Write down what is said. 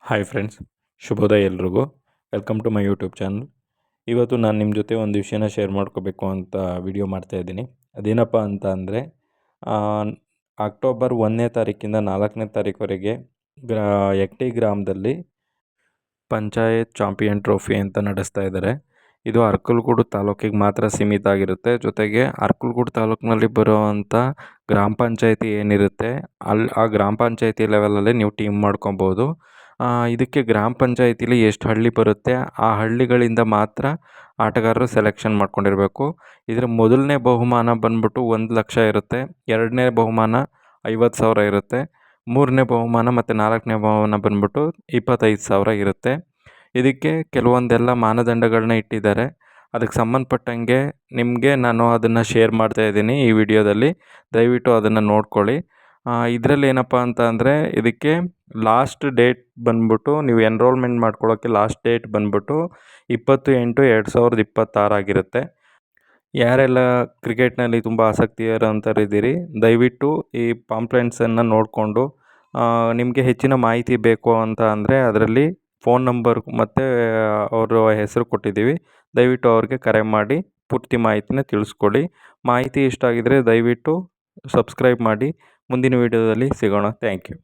Hi friends, ಶುಭೋದಯ ಎಲ್ರಿಗೂ. Welcome to my YouTube channel. ಇವತ್ತು ನಾನು ನಿಮ್ಮ ಜೊತೆ ಒಂದು ವಿಷಯನ ಶೇರ್ ಮಾಡ್ಕೋಬೇಕು ಅಂತ ವಿಡಿಯೋ ಮಾಡ್ತಾಯಿದ್ದೀನಿ. ಅದೇನಪ್ಪ ಅಂತ ಅಂದರೆ ಅಕ್ಟೋಬರ್ 1ನೇ ತಾರೀಕಿಂದ 4ನೇ ತಾರೀಕುವರೆಗೆ ಎಕ್ಟಿ ಗ್ರಾಮದಲ್ಲಿ ಪಂಚಾಯತ್ ಚಾಂಪಿಯನ್ ಟ್ರೋಫಿ ಅಂತ ನಡೆಸ್ತಾ ಇದ್ದಾರೆ. ಇದು ಅರಕಲಗೂಡು ತಾಲೂಕಿಗೆ ಮಾತ್ರ ಸೀಮಿತ ಆಗಿರುತ್ತೆ. ಜೊತೆಗೆ ಅರಕಲಗೂಡು ತಾಲೂಕಿನಲ್ಲಿ ಬರುವಂಥ ಗ್ರಾಮ ಪಂಚಾಯತಿ ಏನಿರುತ್ತೆ ಆ ಗ್ರಾಮ ಪಂಚಾಯತಿ ಲೆವೆಲಲ್ಲೇ ನೀವು ಟೀಮ್ ಮಾಡ್ಕೊಬೋದು. ಇದಕ್ಕೆ ಗ್ರಾಮ ಪಂಚಾಯತಿಲಿ ಎಷ್ಟು ಹಳ್ಳಿ ಬರುತ್ತೆ ಆ ಹಳ್ಳಿಗಳಿಂದ ಮಾತ್ರ ಆಟಗಾರರು ಸೆಲೆಕ್ಷನ್ ಮಾಡ್ಕೊಂಡಿರಬೇಕು. ಇದರ ಮೊದಲನೇ ಬಹುಮಾನ ಬಂದ್ಬಿಟ್ಟು 1,00,000 ಇರುತ್ತೆ. ಎರಡನೇ ಬಹುಮಾನ 50,000 ಇರುತ್ತೆ. ಮೂರನೇ ಬಹುಮಾನ ಮತ್ತು ನಾಲ್ಕನೇ ಬಹುಮಾನ ಬಂದ್ಬಿಟ್ಟು 25,000 ಇರುತ್ತೆ. ಇದಕ್ಕೆ ಕೆಲವೊಂದೆಲ್ಲ ಮಾನದಂಡಗಳನ್ನ ಇಟ್ಟಿದ್ದಾರೆ. ಅದಕ್ಕೆ ಸಂಬಂಧಪಟ್ಟಂಗೆ ನಿಮಗೆ ನಾನು ಅದನ್ನು ಶೇರ್ ಮಾಡ್ತಾಯಿದ್ದೀನಿ ಈ ವಿಡಿಯೋದಲ್ಲಿ. ದಯವಿಟ್ಟು ಅದನ್ನು ನೋಡ್ಕೊಳ್ಳಿ. ಇದರಲ್ಲಿ ಏನಪ್ಪ ಅಂತ ಅಂದರೆ ಇದಕ್ಕೆ ಲಾಸ್ಟ್ ಡೇಟ್ ಬಂದ್ಬಿಟ್ಟು ನೀವು ಎನ್ರೋಲ್ಮೆಂಟ್ ಮಾಡ್ಕೊಳ್ಳೋಕ್ಕೆ ಲಾಸ್ಟ್ ಡೇಟ್ ಬಂದ್ಬಿಟ್ಟು 20/8/2026 ಆಗಿರುತ್ತೆ. ಯಾರೆಲ್ಲ ಕ್ರಿಕೆಟ್ನಲ್ಲಿ ತುಂಬ ಆಸಕ್ತಿ ಇರೋಂಥವ್ರಿದ್ದೀರಿ, ದಯವಿಟ್ಟು ಈ ಪಾಂಪ್ಲೆಂಟ್ಸನ್ನು ನೋಡಿಕೊಂಡು ನಿಮಗೆ ಹೆಚ್ಚಿನ ಮಾಹಿತಿ ಬೇಕು ಅಂತ ಅಂದರೆ ಅದರಲ್ಲಿ ಫೋನ್ ನಂಬರ್ ಮತ್ತು ಅವರ ಹೆಸರು ಕೊಟ್ಟಿದ್ದೀವಿ. ದಯವಿಟ್ಟು ಅವ್ರಿಗೆ ಕರೆ ಮಾಡಿ ಪೂರ್ತಿ ಮಾಹಿತಿನ ತಿಳಿಸ್ಕೊಳ್ಳಿ. ಮಾಹಿತಿ ಇಷ್ಟ ಆಗಿದರೆ ದಯವಿಟ್ಟು ಸಬ್ಸ್ಕ್ರೈಬ್ ಮಾಡಿ. ಮುಂದಿನ ವೀಡಿಯೋದಲ್ಲಿ ಸಿಗೋಣ. Thank you.